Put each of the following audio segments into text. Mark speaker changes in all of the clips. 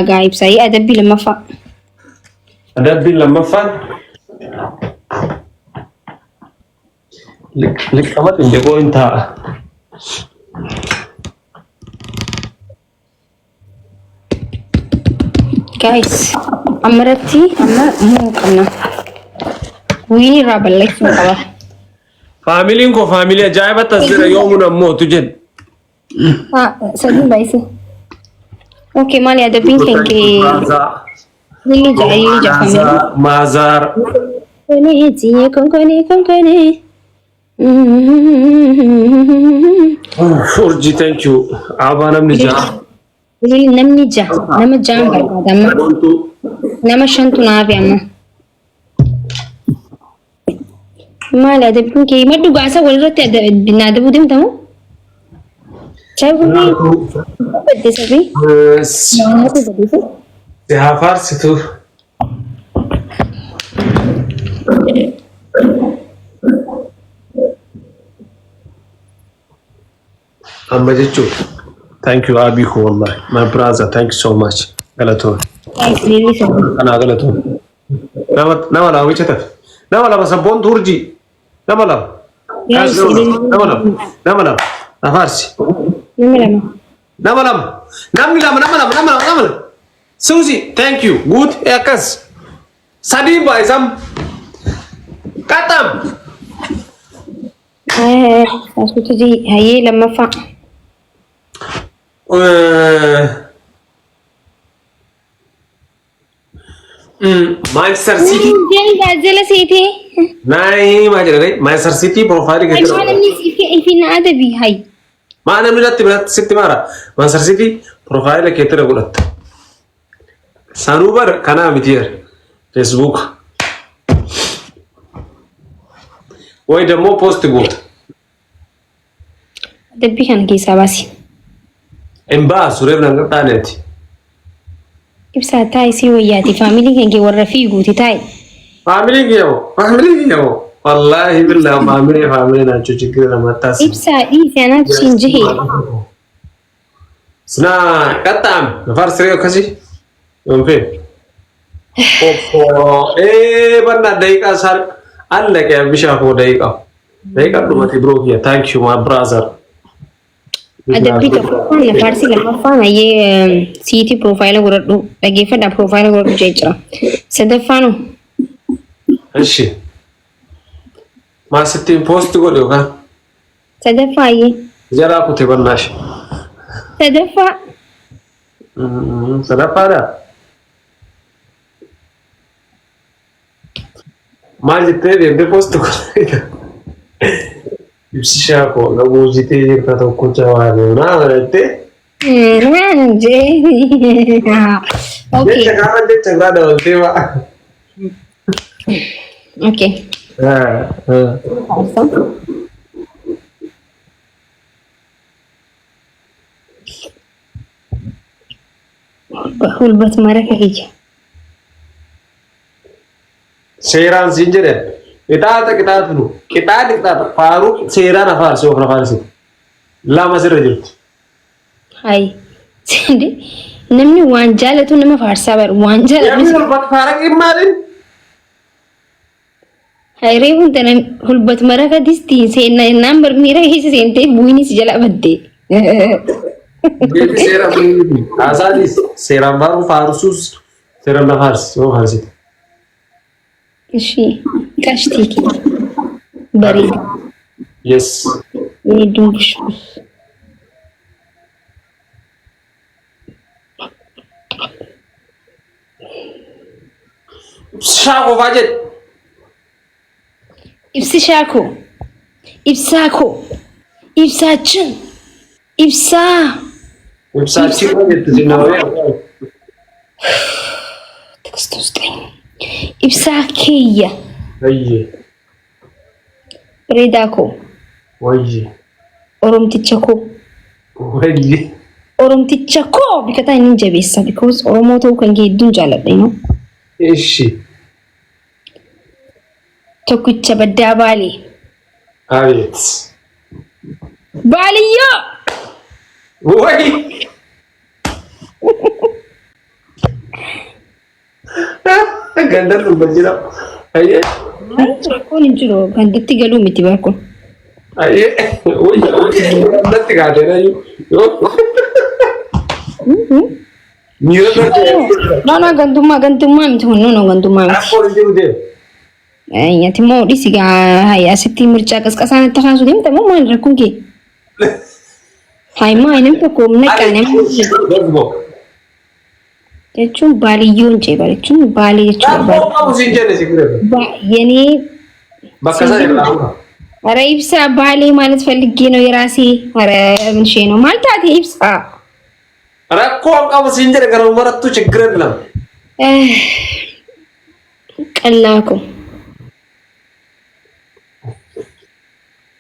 Speaker 1: ibsai adabbii lammaffaa.
Speaker 2: Adabbii lammaffaan liqamat hin deebi'oo hin ta'a.
Speaker 1: Guys, amaratti amma muu qabna. Wiini irraa balleessuu qaba.
Speaker 2: Faamiliin koo faamilii ajaa'iba tasjira yoomuun ammoo tu jedhu.
Speaker 1: Sadii baay'isee. Okay, maali adabbiin kenkee lili ja'a faamilii.
Speaker 2: Maazaar.
Speaker 1: Konkone.
Speaker 2: Urji, thank you. Abaa namni ja'a.
Speaker 1: Lili namni ja'a. Nama ja'an barbaada amma. Nama shantu naafi amma. Maali adabbiin kee maddu gaasa walirratti adabuu deemtamu? Chaayii baddeessa fi nyaata baddeessa.
Speaker 2: Si haa faarsitu. Amma jechuun thank you Abii koo wallahi my brother thank you so much galatoon. Kanaa galatoon. Nama lama wicha tafe. Nama lama sabboon turjii. Nama lama. Nama lama. Afarsi. Nama lama. Susie, thank you. Good. Ekas. Sadi ba isam. Katam.
Speaker 1: Askutu ji hayee lammaffaa.
Speaker 2: Manchester City.
Speaker 1: Jala City.
Speaker 2: Nahi Manchester City profile ke
Speaker 1: Mana ni ifina adabi hay.
Speaker 2: Mana milat City mara. Manchester City profile ke tere gulat. Sanubar kana mitier Facebook. Woi demo post gut.
Speaker 1: Adabi kan kisa basi.
Speaker 2: Emba surev nangata net.
Speaker 1: Ibsa tayi si wayati family kenkee warra fiiguuti tayi.
Speaker 2: Family kiyoo. Wallahi billah family na chuchikira na matasi.
Speaker 1: Ibsa isi anaaf sinjihi.
Speaker 2: Sina katam nafar sireo kasi. Yompe. Banna daika sar alla ke bisha ko daika. Daika dumati bro here. Thank you my brother.
Speaker 1: Adabbii tokkoffaan lafaarsi lammaffaan hayyee siitii piroofaayila godhadhu dhaggeeffadhaa piroofaayila godhadhu jechaa sadaffaanu.
Speaker 2: Eshi maasittiin poosti godhe yookaan
Speaker 1: sadaffaa hayyee
Speaker 2: jaraa kutee bannaashi sadaffaadha maal jettee deemtee poosti godhe. Ibsisha ko lagu jite jirta tokko jawaabee naa jettee. Jecha garaa dabaltee ba'a.
Speaker 1: Okay. Hulbat maraka kiyya.
Speaker 2: Seeraan siin jedhe. Qixaata Faaruq seeraan afaarsi of afaarsi. Lama sirra jirti.
Speaker 1: Hai. Namni waan jaalatu nama faarsaa baru waan jaalatu.
Speaker 2: Yamni hulbat Faaruq maalin?
Speaker 1: Hai reefun tana hulbat maraka distiin seenaa naan barmiira keessa seentee bu'ini si jala badde.
Speaker 2: Beeti seera bu'ini. Asaalis seeraan faarsuus seeraan afaarsi of afaarsiti.
Speaker 1: Ishi kashtiiki bareeda.
Speaker 2: Yes.
Speaker 1: Ini dumbishu.
Speaker 2: Shaako fajet.
Speaker 1: Ibsishaako. Ibsaako. Ibsaachin. Ibsaa.
Speaker 2: Ibsaachin fajet jinawee.
Speaker 1: Tekstus ta'in. Ibsaa keeyya.
Speaker 2: Wayye.
Speaker 1: Bareedaa koo.
Speaker 2: Wayye.
Speaker 1: Oromticha koo.
Speaker 2: Wayye.
Speaker 1: Oromticha koo bikataa inni jabeessa because Oromoo ta'uu kan kee hedduun jaalladha you know.
Speaker 2: Ishi.
Speaker 1: Tokkicha baddaa baalee.
Speaker 2: Abeet.
Speaker 1: Baaliyyoo.
Speaker 2: Way. Ganda lu bajira. Aye.
Speaker 1: Rakkoon hin jiru gandatti galuu miti barkun.
Speaker 2: Aye. Oi. Gandatti gaadena yu. Mira
Speaker 1: No, gantummaa miti kun no gantummaa miti.
Speaker 2: Rakkoon hin jiru de.
Speaker 1: Nyati moo dhisi gaa asitti mirchaa qasqasaan itti kaasu deemta moo maal rakkoon kee? Hai maa inni tokko naqaa namni jechuun baadiyyoon jee jechuun baalii jechuudha. Yani
Speaker 2: bakka sana irraa
Speaker 1: ara ibsaa baalii maalit falliggee ነው የራሴ ara ምን ሼ ነው ማለት አት ibሳ
Speaker 2: rakkoo qabu siin jedhe garuu marattu ችግር የለም
Speaker 1: ቀላኮ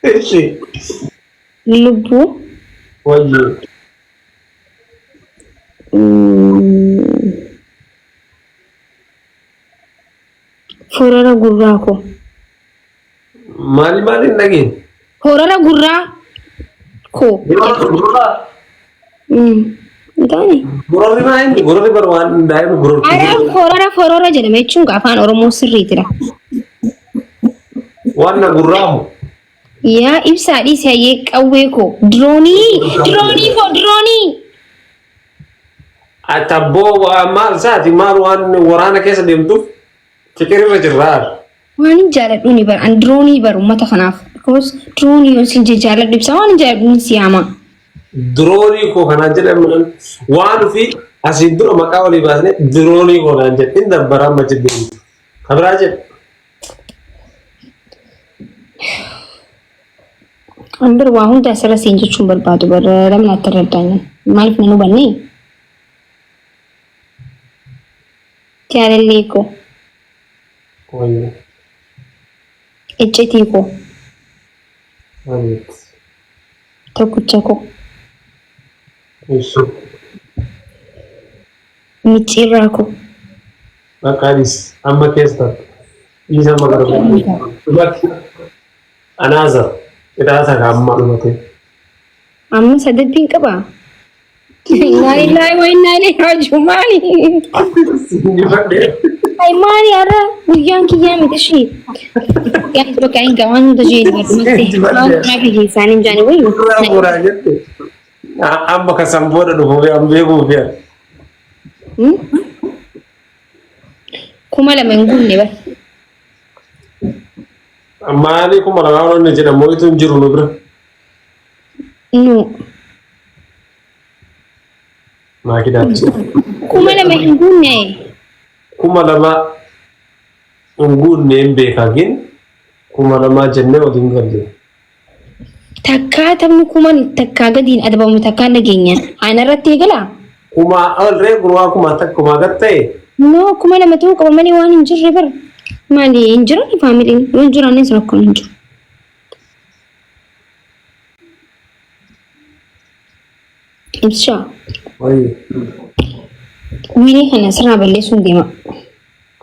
Speaker 2: እሺ
Speaker 1: ልቡ
Speaker 2: ወይ
Speaker 1: ፎረራ ጉራኮ
Speaker 2: ማሊ እንደጌ
Speaker 1: ፎረራ ጉራ ኮ እንታኒ
Speaker 2: ጉሮሪ በርዋን እንዳይ ጉሮሪ
Speaker 1: አረ ፎረራ ጀለመቹን ጋፋን ኦሮሞ ስሪትራ
Speaker 2: ዋና ጉራሙ
Speaker 1: ያ ኢብሳ ዲስ ያየ ቀዌኮ ድሮኒ
Speaker 2: አታቦ ማል ሳቲ ማል ዋን ወራና ከሰ ደምቱ ፍቅር ረጅራር
Speaker 1: ዋን ጃለዱኒ በር አንድሮኒ በር ኡመተ ከናፍ because ድሮኒ ሲንጀ ጃለዱ ኢብሳ ዋን ጃለዱኒ ሲያማ
Speaker 2: ድሮኒ ኮ ከና ጀለምን ዋን ፊ አሲድሮ መቃወሊ ባስነ ድሮኒ ኮ ናንጀ እንደበራ መጅድ ከብራጀ አንብር ዋሁን ታሰረ ሲንጀቹን በርባዱ በር ለምን አትረዳኝ ማለት ነው በኔ Chiarellico.
Speaker 3: Oye.
Speaker 1: Eccetico.
Speaker 3: Alex.
Speaker 1: Tokuchako.
Speaker 3: Eso.
Speaker 1: Michirako.
Speaker 3: Bakaris. Amma kesta. Isa magarba. Anazar. Ita ka amma lumate.
Speaker 1: Amma sadadin ka ba? Inai lai wai nai rajumani. Ay mani ara uyan ki yam deshi. Yan to kain gawan to je mate. Na bi sanin jani wai.
Speaker 3: Ora jette. Amma ka samboda do hobe ambe go be.
Speaker 1: Kuma la mengunne ba.
Speaker 3: Amma ni kuma la wano ne jeda moytun jiru no bra.
Speaker 1: No.
Speaker 3: Makidachi.
Speaker 1: Kuma la mengunne.
Speaker 3: Kuma lama ungunne mbe kagin. Kuma lama jenne odin galle.
Speaker 1: Takka tamni kuma takka gadin adabamu takka nagenya. Ana ratte gala.
Speaker 3: Kuma alre gurwa kuma takkuma gatte.
Speaker 1: No kuma lama tu kuma mani wani injirre bar. Mali injira ni family injira ne sakko injira. Ibsisha.
Speaker 3: Oye.
Speaker 1: Wini kana sirra balleessuun deema.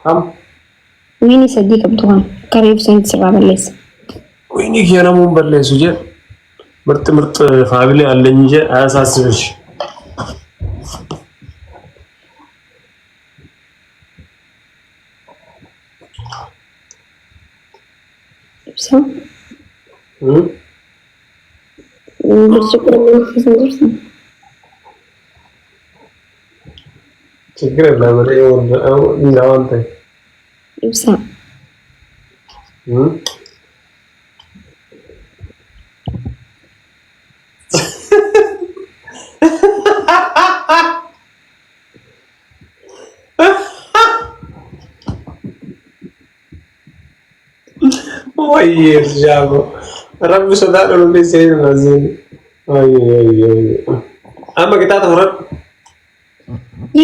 Speaker 3: Kam?
Speaker 1: Wini sadii qabdu kan karaa ibsan sirra balleessa.
Speaker 3: Wini kiana mun balleessu je. ምርጥ ፋሚሊ አለኝ እንጂ አያሳስብሽ።
Speaker 1: So.
Speaker 3: ችግር የለም እንዳው አንተ
Speaker 1: ኢብሳ
Speaker 3: Oye, Jago. Rabbi sadar lo le sei na zin. Oye. Amma kita tarat.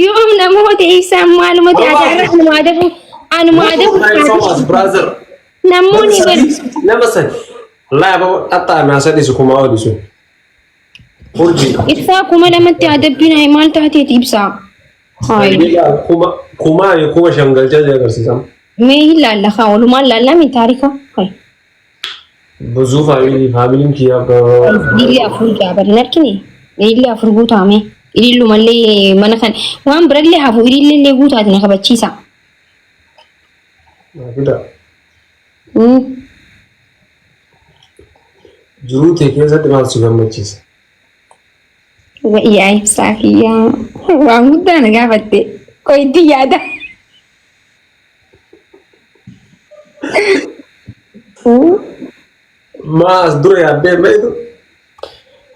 Speaker 1: Yom namote isa malumati ajara anu madafu
Speaker 3: So much brother.
Speaker 1: namoni ber
Speaker 3: Namasan. La ba atta na sa disu kuma wa disu. Urji.
Speaker 1: ibsa kuma lamatti adabina imal tahti ibsa hay
Speaker 3: kuma shangal jaja garsisam.
Speaker 1: me ilalla khawlu mal lalla min tarika hay
Speaker 3: ብዙ ፋሚሊም ኪያ
Speaker 1: dilli afur jabar narkini dilli afur gutame idillu malle manakan wan bralle hafu idille le gutati na kabachisa
Speaker 3: Maafida.
Speaker 1: Hmm.
Speaker 3: Jiruu ta'e keessatti maal si gammachiisa?
Speaker 1: Yaa ibsaa kiyyaa waan guddaa na gaafatte qo'itti yaada.
Speaker 3: Maas dura yaaddee beektu?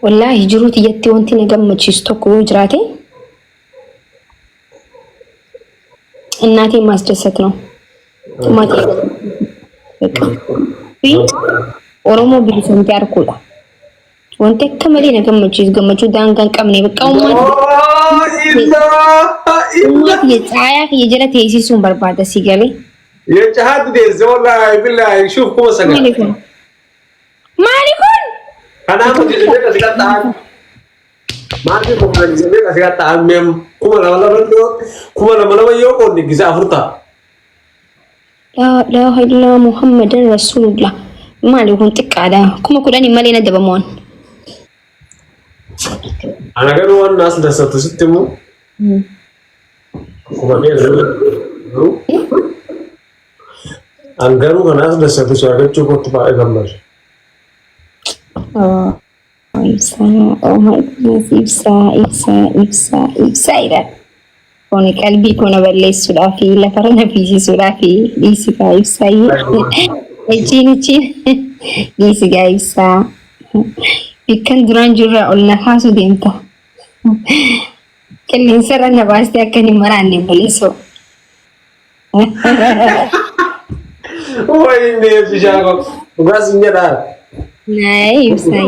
Speaker 1: Wallaahi jiruu tiyyatti wanti na gammachiisu tokko yoo jiraate እናቴን ማስደሰት ነው። ማቴ ኦሮሞ ቢልሰንት ያርኩላ ወንተ ከመሌ ነው ገመቹ ዳንጋን ቀምኔ በቃው ማለት የጻያ የጀለት የሲሱን በርባደ ሲገሌ
Speaker 3: የጫሃድ ደዘ ወላሂ ቢላሂ ሹፍ ኮሰጋ
Speaker 1: ማሊኩን
Speaker 3: ካናሙ ዲዘበ ሲጋታ ማርኬ ኮመን ዲዘበ ሲጋታ አሜም kuma lama yoo qoonni gisa afurta
Speaker 1: la ilaha illa muhammadan rasulullah mali kun tikkada kuma kudani mali na dabamoon
Speaker 3: ana garu wan nas da satu sittimu kuma ne an garu nas da satu so ga chuko tuba e gambar
Speaker 1: oh my goodness ibsa ira Kone qalbii kona balleessuudhaaf lafa rana fiisisuudhaaf dhiisigaa ibsaa ejjiin dhiisigaa ibsaa bikkan duraan jirra ol na kaasu deemta qilleensa irra na baastee akka hin maraanne buleessoo.
Speaker 3: Wayne Ibsisha dhugaas hin jedhaa.
Speaker 1: Naay ibsaa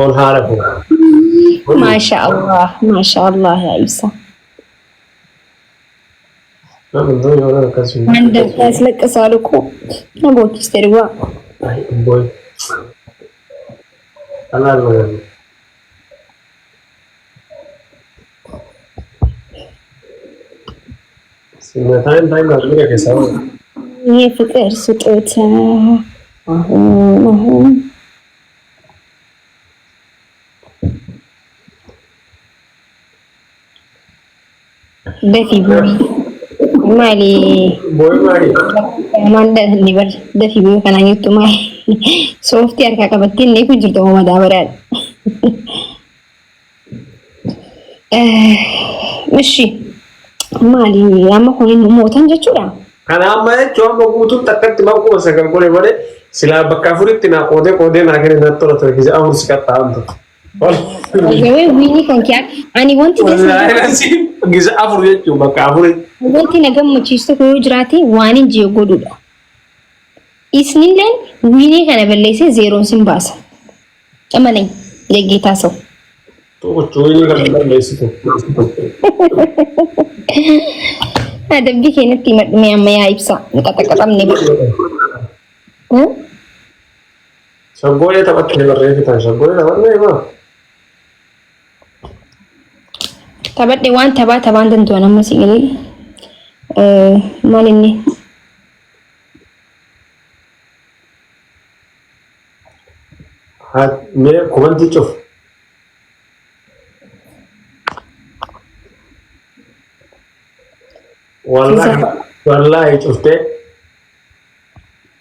Speaker 3: Ol haara kun.
Speaker 1: ما شاء الله يا عيسى عندك ناس لك أسألكوا نبغى تستروا
Speaker 3: boy أنا أقول سمعتين تايم أقول لك سامع
Speaker 1: هي فكر سطوتا أهو دفي بوي مالي
Speaker 3: boy mari
Speaker 1: ماندا نيبر دفي بوي كان يتو ماي سوفتي أركا كبتين نيكو جرتو ما دابرات مشي مالي أما كوني نموتان جاتشورا
Speaker 3: kana amma jechuun guutuu takkatti ma kuma sagal gole bode silaa bakka afuritti na qoodee na kenne na tolo tolo gisa amur sikatta amto
Speaker 1: Yewe wini kan kya ani wanti
Speaker 3: wallahi gisa afur jechuun bakka afuri
Speaker 1: wanti na gammachiistu ko jiraate waan injii godhuudha isnilleen wini kana balleesse zeeroon sin baasa amanay yegeetaa soo
Speaker 3: to chuini kana balleessitu
Speaker 1: adabbi keenatti madme amma yaa ibsa qaxaqaxamne
Speaker 3: Saggoolee taphattee barreessitan saggoolee taphattee maa?
Speaker 1: Taphadhe waan taphaan dantuu nama sigilee maal inni
Speaker 3: mee kubanti cuf wallahi cuftee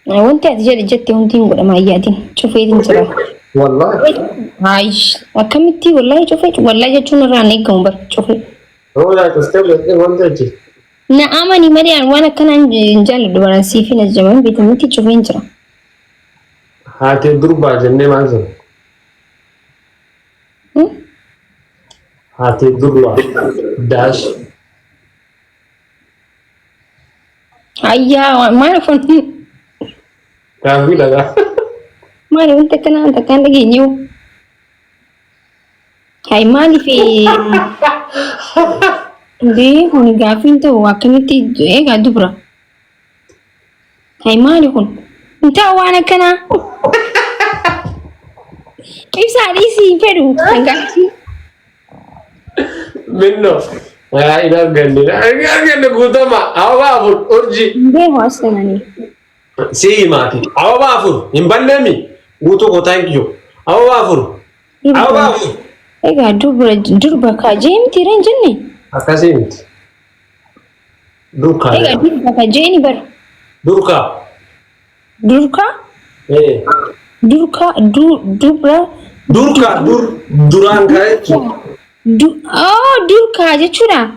Speaker 1: wanti ati jedhe jette wanti hin godhama ayyaatiin cufeetiin jira.
Speaker 3: wallahi
Speaker 1: Aish akkamitti wallahi cufee wallahi jechuun irraa hin eegamu bar cufee.
Speaker 3: Rola cuftee jettee wanta jechi.
Speaker 1: Na amani malee waan akkanaan hin jaalladhu baran siifi na jaman beekamitti cufeen jira.
Speaker 3: Haatee durbaa jennee maal jenna? Haatee durbaa daash.
Speaker 1: Ayyaa maal fon
Speaker 3: Gaaffii dhagaa.
Speaker 1: maal wanti akkanaan takkaan dhageenyu. Hai maaliif Dee kun gaafiin ta'u akkamitti eegaa dubra. Hai maali kun? Intaa waan akkanaa. Ibsaa dhiisii fedhu gaafii.
Speaker 3: Minno yaa ina ganne guutama awwa afur urji.
Speaker 1: Dee hoosananii.
Speaker 3: Sii maati awwa afur hin banneemi guutuu ko thank you awwa afur awwa afur.
Speaker 1: Egaa durba kaa jeemti reen jenne.
Speaker 3: Akkasii miti. Durka.
Speaker 1: Ega durka ka jeeni bar.
Speaker 3: Durka.
Speaker 1: Durka? Durka dubra.
Speaker 3: Duraan ka'e.
Speaker 1: Oh, durka jechuudha.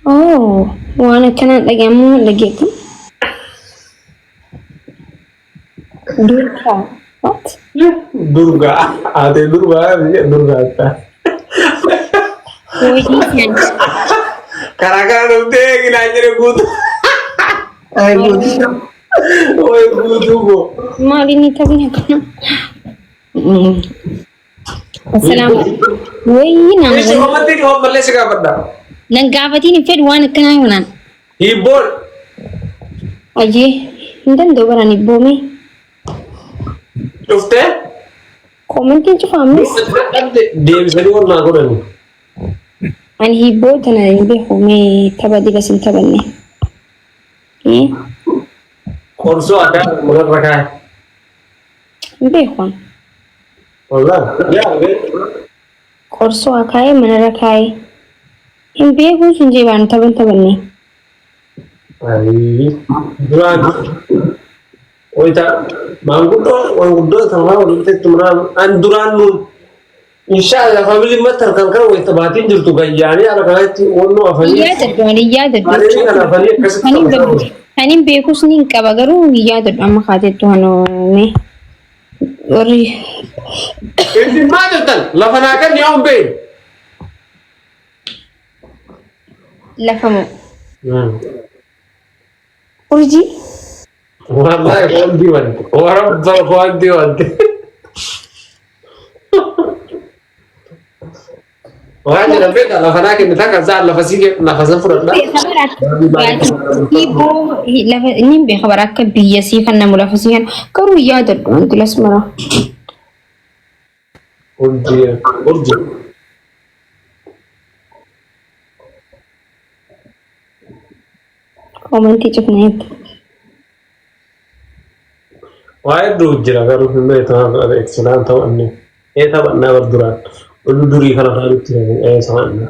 Speaker 1: Oh, waan akkanaan dhagahamu dhageettan. Durka. What?
Speaker 3: Durga. Ate Durga.
Speaker 1: Wajib.
Speaker 3: Karakan nanti gila jadi gutu. Gutu. Oh, gutu go.
Speaker 1: Mali ni tabnya kan. Assalamualaikum. Woi,
Speaker 3: Ini mati kau Malaysia ka pada.
Speaker 1: Nanggabati ni Fed wan kana.
Speaker 3: Ibon.
Speaker 1: Aje, indan do barani bomi.
Speaker 3: Ufte?
Speaker 1: Comment kin family.
Speaker 3: Dia bisa di mana kau ni?
Speaker 1: An hibo tana be home tabadi gasin tabanne.
Speaker 3: Korso ada mulut rakai.
Speaker 1: Be hon.
Speaker 3: Allah. Ya, be.
Speaker 1: Korso akai mana rakai. In be gun sunje ban tabanne.
Speaker 3: Ay, duraan. Oita, manggudo sama udah cuma duraan nun. Inshallah, family matter kan oita batin jurtu gayani ala kalati ono afani.
Speaker 1: Iya da.
Speaker 3: Ini kan afani kasih.
Speaker 1: Hanin be kusnin kabagaru iya da amma khate to hano me. Ori.
Speaker 3: Ini mana tan? Lafanakan ni om be.
Speaker 1: Lafamu. Urji.
Speaker 3: Wallahi kau diwan. Orang kau diwan. Wajib nampak tak lafanakan kita kan zat lafasih lafasan furat lah.
Speaker 1: Ibu ini be khabarak ka biya si kan namu lafasihan karu iya da tulas mara.
Speaker 3: Urji.
Speaker 1: Komenti cek net.
Speaker 3: Wajib dulu kalau film itu ada excellent tahu ni. Eta bakna berduraan. Ulu duri kalau hari itu sama ni.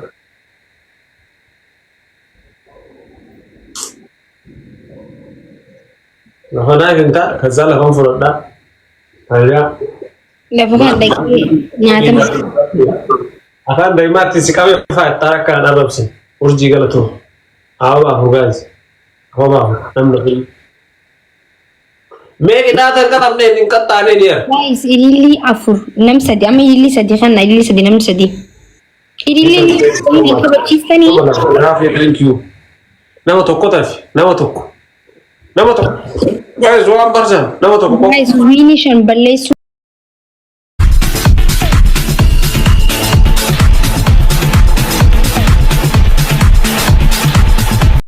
Speaker 3: Lafanakan kita kazal lafan furat dah. Ayah.
Speaker 1: Lafakan lagi nyata mas.
Speaker 3: Akan dari mati si kami tarakan Arab sih. Urji kalau tu. Awak guys. Awak nampak. Meki datang kan amne ningkat tane dia.
Speaker 1: Guys, ilili afur. Nam sadi. Ama ilili sadi kan na ilili sadi nam sadi. Ilili kabachistani.
Speaker 3: Rafi, thank you. Nama toko tafi. Nama toko. Guys, one person. Nama toko.
Speaker 1: Guys, we nation balai